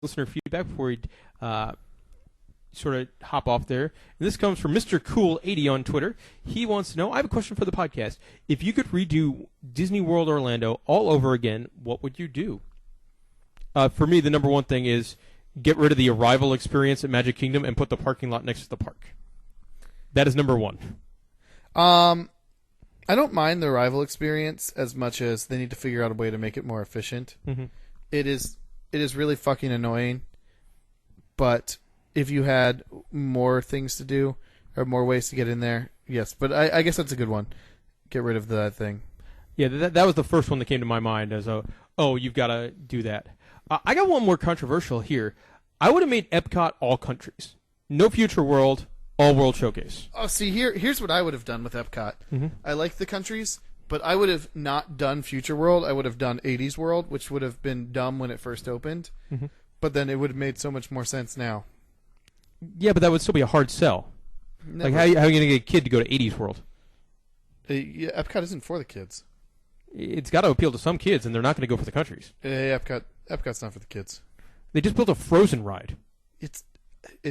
listener feedback before we sort of hop off there. And this comes from Mr. Cool80 on Twitter. He wants to know, I have a question for the podcast. If you could redo Disney World Orlando all over again, what would you do? For me, the number one thing is get rid of the arrival experience at Magic Kingdom and put the parking lot next to the park. That is number one. I don't mind the arrival experience as much as they need to figure out a way to make it more efficient. Mm-hmm. It is really fucking annoying, but if you had more things to do or more ways to get in there, yes. But I guess that's a good one. Get rid of that thing. Yeah, that was the first one that came to my mind as you've got to do that. I got one more controversial here. I would have made Epcot all countries. No Future World, all World Showcase. Oh, see, here's what I would have done with Epcot. Mm-hmm. I like the countries, but I would have not done Future World. I would have done 80s World, which would have been dumb when it first opened. Mm-hmm. But then it would have made so much more sense now. Yeah, but that would still be a hard sell. Never. Like, how are you going to get a kid to go to 80s World? Yeah, Epcot isn't for the kids. It's got to appeal to some kids, and they're not going to go for the countries. Epcot's not for the kids. They just built a Frozen ride. It's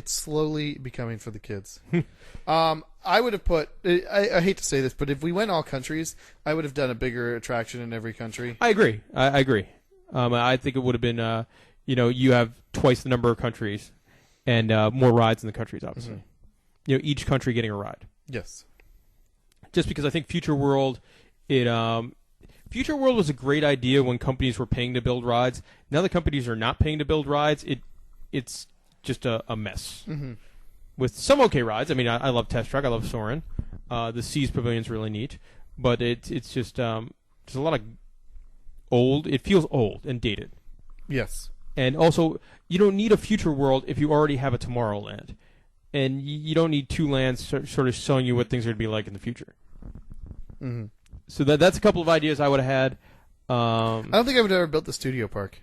slowly becoming for the kids. I would have put. I hate to say this, but if we went all countries, I would have done a bigger attraction in every country. I agree. I agree. I think it would have been. You have twice the number of countries, and more rides in the countries. Obviously, Mm-hmm. Each country getting a ride. Yes. Just because I think Future World, Future World was a great idea when companies were paying to build rides. Now the companies are not paying to build rides. It's just a mess. Mm-hmm. With some okay rides. I mean, I love Test Track. I love Soarin'. The Seas Pavilion's really neat. But it's just there's a lot of old. It feels old and dated. Yes. And also, you don't need a Future World if you already have a Tomorrowland. And you don't need two lands sort of showing you what things are going to be like in the future. Mm-hmm. So that's a couple of ideas I would have had. I don't think I would have ever built the studio park.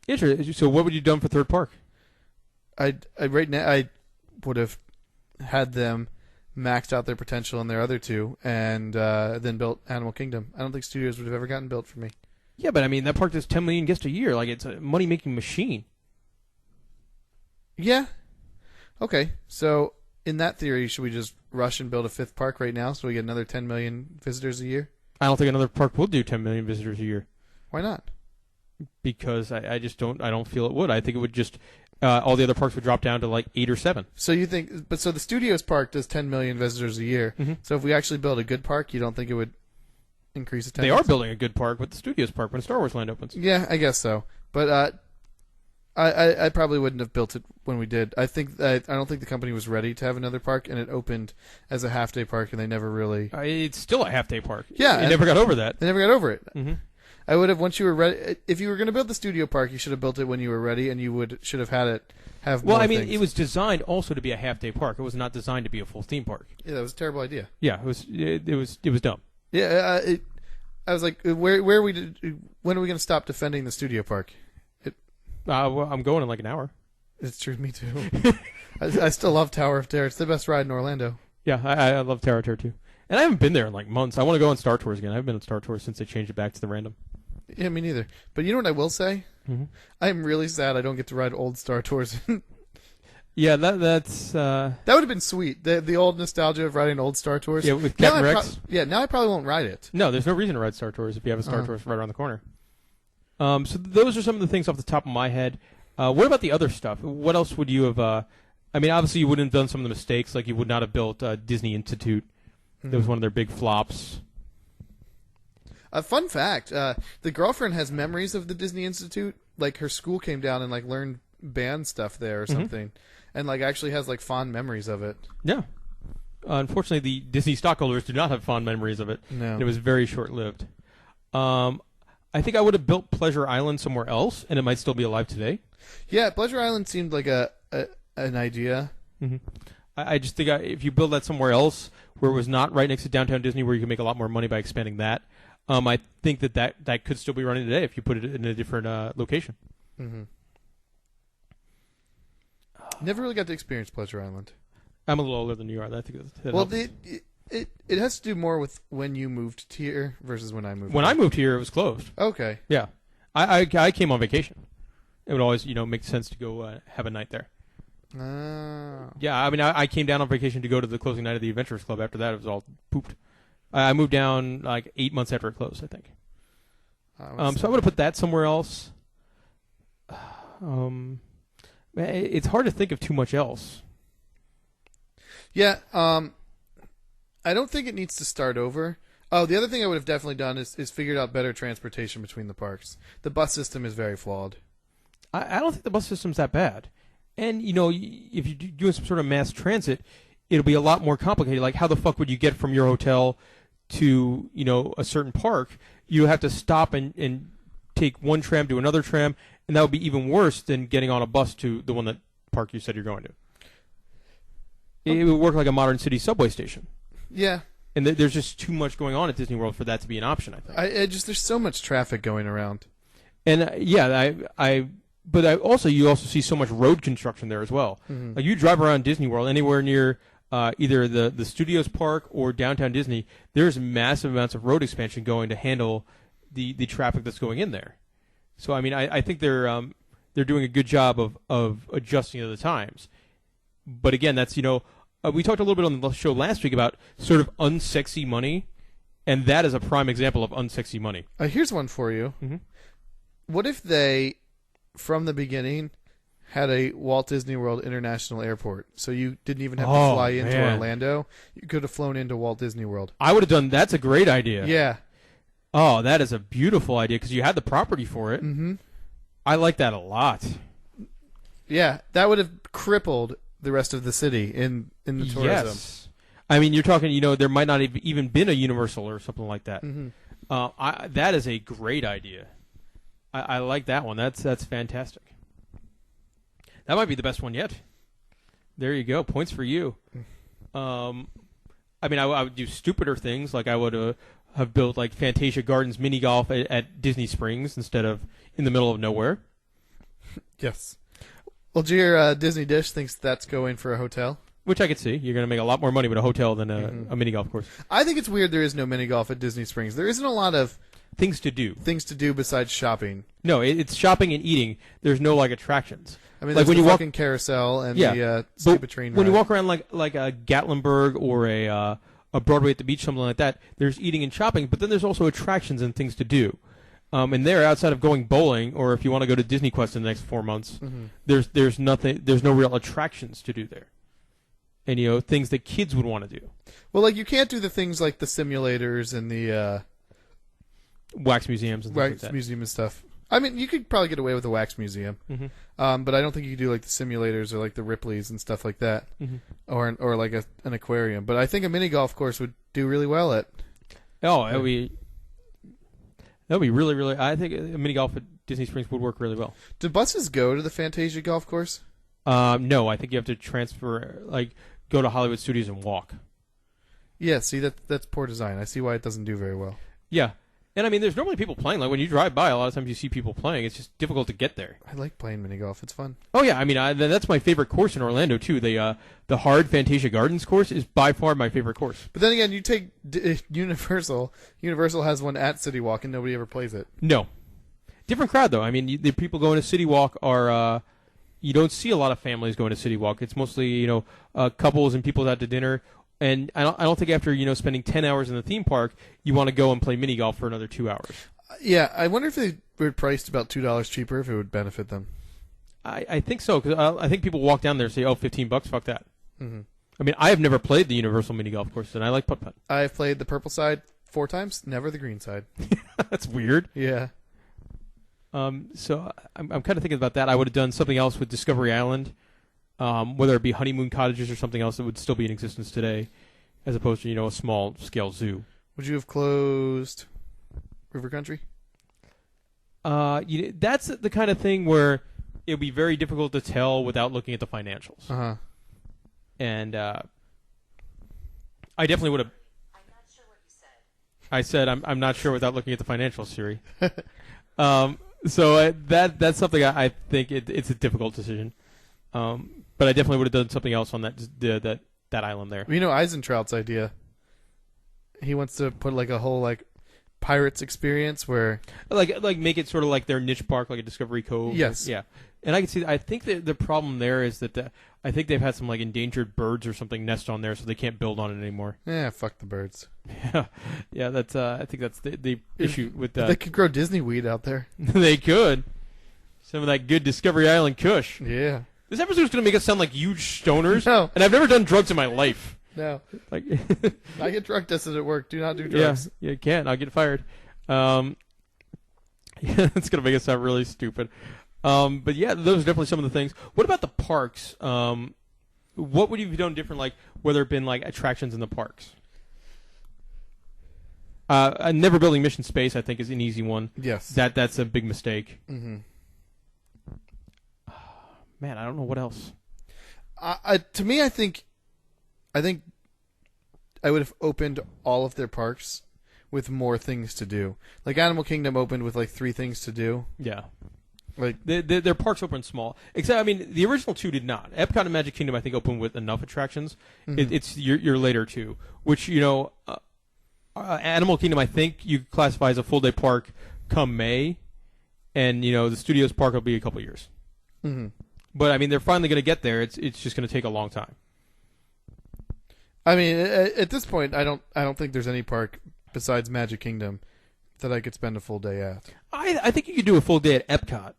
Yeah, sure. So what would you have done for third park? Right now I would have had them maxed out their potential in their other two, and then built Animal Kingdom. I don't think studios would have ever gotten built for me. Yeah, but I mean that park does 10 million guests a year. Like it's a money making machine. Yeah. Okay. So in that theory, should we just rush and build a fifth park right now so we get another 10 million visitors a year? I don't think another park will do 10 million visitors a year. Why not? Because I just don't. I don't feel it would. I think it would just. All the other parks would drop down to like 8 or 7. So you think, so the Studios park does 10 million visitors a year. Mm-hmm. So if we actually build a good park, you don't think it would increase attendance? They are building a good park with the Studios park when Star Wars Land opens. Yeah, I guess so. But I probably wouldn't have built it when we did. I don't think the company was ready to have another park, and it opened as a half-day park, and they never really. It's still a half-day park. Yeah, they never got over that. They never got over it. Mm-hmm. I would have, once you were ready. If you were going to build the studio park, you should have built it when you were ready, and you should have had it have. Well, more I mean, things. it was designed also to be a half-day park. It was not designed to be a full theme park. Yeah, that was a terrible idea. Yeah, it was dumb. Yeah, I was like, when are we going to stop defending the studio park? Well, I'm going in like an hour. It's true, me too. I still love Tower of Terror. It's the best ride in Orlando. Yeah, I love Tower of Terror too. And I haven't been there in like months. I want to go on Star Tours again. I haven't been on Star Tours since they changed it back to the random. Yeah, me neither. But you know what I will say? Mm-hmm. I'm really sad I don't get to ride old Star Tours. Yeah, that's... That would have been sweet. The old nostalgia of riding old Star Tours. Yeah, with Captain Rex. Now I probably won't ride it. No, there's no reason to ride Star Tours if you have a Star Tours right around the corner. So those are some of the things off the top of my head. What about the other stuff? What else would you have... I mean, obviously you wouldn't have done some of the mistakes. Like you would not have built Disney Institute. That was one of their big flops. A fun fact, the girlfriend has memories of the Disney Institute. Like her school came down and like learned band stuff there or something. And like actually has like fond memories of it. Yeah. Unfortunately, the Disney stockholders do not have fond memories of it. No. It was very short-lived. I think I would have built Pleasure Island somewhere else, and it might still be alive today. Yeah, Pleasure Island seemed like an idea. Mm-hmm. I just think if you build that somewhere else where it was not right next to Downtown Disney where you can make a lot more money by expanding that, I think that could still be running today if you put it in a different location. Mm-hmm. Never really got to experience Pleasure Island. I'm a little older than you are. I think that well, helps. it has to do more with when you moved here versus when I moved. When here. I moved here, it was closed. Okay. Yeah, I came on vacation. it would always make sense to go have a night there. Oh. Yeah, I mean, I came down on vacation to go to the closing night of the Adventurers Club. After that, it was all pooped. I moved down like 8 months after it closed, I think. So I'm going to put that somewhere else. It's hard to think of too much else. Yeah, I don't think it needs to start over. Oh, the other thing I would have definitely done is figured out better transportation between the parks. The bus system is very flawed. I don't think the bus system's that bad. And, if you're doing some sort of mass transit, it'll be a lot more complicated. Like, how the fuck would you get from your hotel to, a certain park? You have to stop and take one tram to another tram, and that would be even worse than getting on a bus to the one park you said you're going to. It would work like a modern city subway station. Yeah. And there's just too much going on at Disney World for that to be an option, I think. There's so much traffic going around. And but you also see so much road construction there as well. Mm-hmm. Like you drive around Disney World anywhere near either the Studios Park or downtown Disney, there's massive amounts of road expansion going to handle the traffic that's going in there. So I mean, I think they're doing a good job of adjusting to the times. But again, that's we talked a little bit on the show last week about sort of unsexy money, and that is a prime example of unsexy money. Here's one for you. Mm-hmm. What if they, from the beginning, had a Walt Disney World International Airport, so you didn't even have to fly into Orlando? You could have flown into Walt Disney World. I would have done. That's a great idea. Yeah. Oh, that is a beautiful idea because you had the property for it. Mm-hmm. I like that a lot. Yeah, that would have crippled the rest of the city in the tourism. Yes. I mean, you're talking, there might not have even been a Universal or something like that. Mm-hmm. That is a great idea. I like that one. That's fantastic. That might be the best one yet. There you go. Points for you. I mean, I would do stupider things, like I would have built like Fantasia Gardens mini golf at Disney Springs instead of in the middle of nowhere. Yes. Well, your Disney Dish thinks that's going for a hotel. Which I could see. You're going to make a lot more money with a hotel than a mini golf course. I think it's weird there is no mini golf at Disney Springs. There isn't a lot of things to do besides shopping. No, it's shopping and eating. There's no like attractions. I mean, like when you walk in carousel and the stupid train ride. When you walk around like a Gatlinburg or a Broadway at the beach, something like that, there's eating and shopping, but then there's also attractions and things to do. And there, outside of going bowling, or if you want to go to Disney Quest in the next 4 months, there's nothing. There's no real attractions to do there, and things that kids would want to do. Well, like you can't do the things like the simulators and the wax museums and things like that. Museum and stuff. I mean, you could probably get away with a wax museum, but I don't think you could do like the simulators or like the Ripley's and stuff like that, or like an aquarium. But I think a mini golf course would do really well at. Oh, that'd be really, really. I think a mini golf at Disney Springs would work really well. Do buses go to the Fantasia golf course? No, I think you have to transfer, go to Hollywood Studios and walk. Yeah, see that's poor design. I see why it doesn't do very well. Yeah. And I mean, there's normally people playing. Like when you drive by, a lot of times you see people playing. It's just difficult to get there. I like playing mini golf. It's fun. Oh yeah, I mean that's my favorite course in Orlando too. The hard Fantasia Gardens course is by far my favorite course. But then again, you take Universal. Universal has one at City Walk, and nobody ever plays it. No, different crowd though. I mean, the people going to City Walk are you don't see a lot of families going to City Walk. It's mostly couples and people out to dinner. And I don't think after spending 10 hours in the theme park, you want to go and play mini golf for another 2 hours. Yeah, I wonder if they were priced about $2 cheaper, if it would benefit them. I think so, because I think people walk down there and say, "Oh, $15, fuck that." Mm-hmm. I mean, I have never played the Universal mini golf course, and I like putt-putt. I've played the purple side 4 times, never the green side. That's weird. Yeah. So I'm kind of thinking about that. I would have done something else with Discovery Island. Whether it be honeymoon cottages or something else that would still be in existence today, as opposed to a small scale zoo. Would you have closed River Country? That's the kind of thing where it would be very difficult to tell without looking at the financials. And I definitely would have. I'm not sure what you said. I said I'm not sure without looking at the financials, Siri. So that's something I think it's a difficult decision. But I definitely would have done something else on that island there. Eisentraut's idea. He wants to put like a whole Pirates experience where like make it sort of like their niche park, like a Discovery Cove. Yes. Yeah. And I can see. I think that the problem there is that I think they've had some like endangered birds or something nest on there, so they can't build on it anymore. fuck the birds. Yeah. That's. I think that's the issue with that. They could grow Disney weed out there. They could. Some of that good Discovery Island Kush. Yeah. This episode's going to make us sound like huge stoners. No. And I've never done drugs in my life. No. Like, I get drug tested at work. Do not do drugs. Yeah, you can't. I'll get fired. Yeah, it's going to make us sound really stupid. But yeah, those are definitely some of the things. What about the parks? What would you have done different, like, whether it been, like, attractions in the parks? Never building Mission Space, I think, is an easy one. Yes. That's a big mistake. Mm-hmm. Man, I don't know what else. To me, I think I would have opened all of their parks with more things to do. Like Animal Kingdom opened with like 3 things to do. Yeah. Like their parks open small. Except, I mean, the original 2 did not. Epcot and Magic Kingdom, I think, opened with enough attractions. Mm-hmm. It's your later 2, which, Animal Kingdom, I think you classify as a full day park come May, and the Studios park will be a couple years. Mm-hmm. But I mean, they're finally going to get there. It's just going to take a long time. I mean, at this point, I don't think there's any park besides Magic Kingdom that I could spend a full day at. I think you could do a full day at Epcot.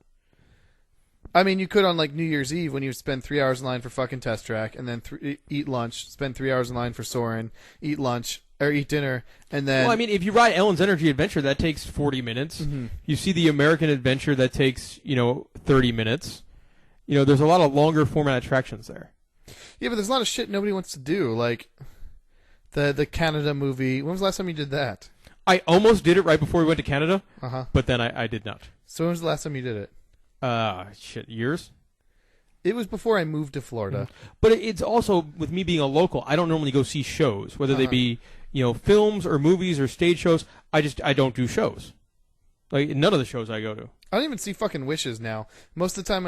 I mean, you could on like New Year's Eve when you spend 3 hours in line for fucking Test Track, and then eat lunch, spend 3 hours in line for Soarin', eat lunch or eat dinner, and then. Well, I mean, if you ride Ellen's Energy Adventure, that takes 40 minutes. Mm-hmm. You see the American Adventure, that takes 30 minutes. There's a lot of longer format attractions there. Yeah, but there's a lot of shit nobody wants to do, like the Canada movie. When was the last time you did that? I almost did it right before we went to Canada, but then I did not. So when was the last time you did it? Years? It was before I moved to Florida. But it's also, with me being a local, I don't normally go see shows, whether they be, films or movies or stage shows. I don't do shows. Like, none of the shows I go to. I don't even see fucking Wishes now. Most of the time,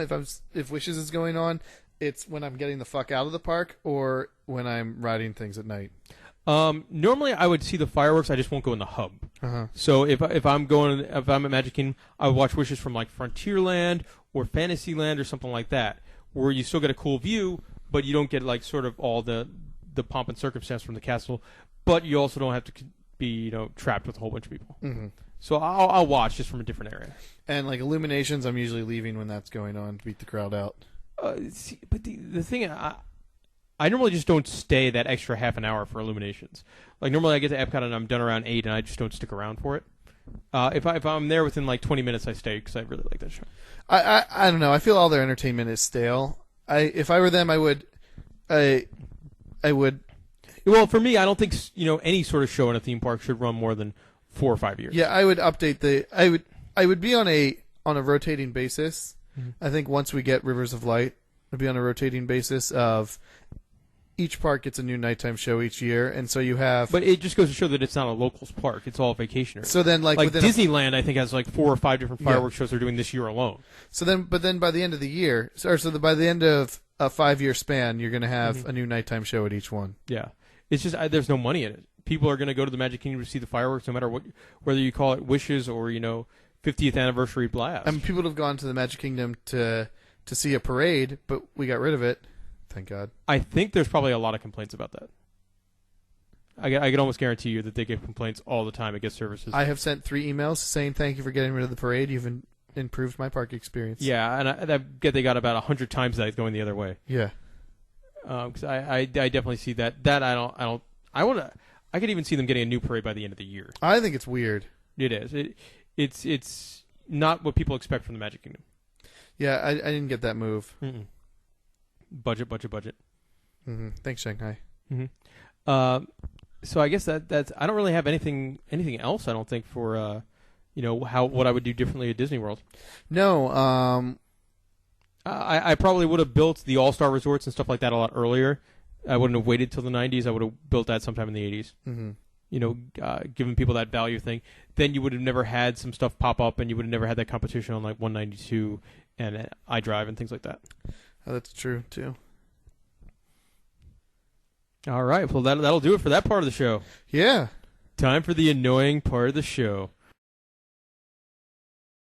if Wishes is going on, it's when I'm getting the fuck out of the park or when I'm riding things at night. Normally, I would see the fireworks. I just won't go in the hub. So if I'm at Magic Kingdom, I would watch Wishes from like Frontierland or Fantasyland or something like that, where you still get a cool view, but you don't get like sort of all the pomp and circumstance from the castle, but you also don't have to be trapped with a whole bunch of people. Mm-hmm. So I'll watch just from a different area. And like Illuminations, I'm usually leaving when that's going on to beat the crowd out. But the thing, I normally just don't stay that extra half an hour for Illuminations. Like normally I get to Epcot and I'm done around 8, and I just don't stick around for it. If I'm there within like 20 minutes, I stay because I really like that show. I don't know. I feel all their entertainment is stale. If I were them, I would. Well, for me, I don't think any sort of show in a theme park should run more than 4 or 5 years. Yeah, I would update I would be on a rotating basis. Mm-hmm. I think once we get Rivers of Light, it'll be on a rotating basis of each park gets a new nighttime show each year, and so you have. But it just goes to show that it's not a locals park; it's all vacationers. So then, like Disneyland, I think has like 4 or 5 different fireworks shows they're doing this year alone. So then, by the end of the year, by the end of a 5-year span, you're going to have a new nighttime show at each one. Yeah, it's just there's no money in it. People are going to go to the Magic Kingdom to see the fireworks, no matter whether you call it Wishes or 50th anniversary blast. I mean, people have gone to the Magic Kingdom to see a parade, but we got rid of it. Thank God. I think there's probably a lot of complaints about that. I can almost guarantee you that they get complaints all the time at guest services. I have sent 3 emails saying thank you for getting rid of the parade. You've improved my park experience. Yeah, and I get they got about 100 times that going the other way. Yeah. Because I definitely see that. I could even see them getting a new parade by the end of the year. I think it's weird. It is. It's not what people expect from the Magic Kingdom. Yeah, I didn't get that move. Mm-mm. Budget. Mm-hmm. Thanks, Shanghai. Mm-hmm. So I guess that's. I don't really have anything else. I don't think for what I would do differently at Disney World. No. I probably would have built the All-Star resorts and stuff like that a lot earlier. I wouldn't have waited till the 90s. I would have built that sometime in the 80s. Mm-hmm. Giving people that value thing. Then you would have never had some stuff pop up, and you would have never had that competition on like 192 and iDrive and things like that. Oh, that's true too. All right. Well, that'll do it for that part of the show. Yeah. Time for the annoying part of the show.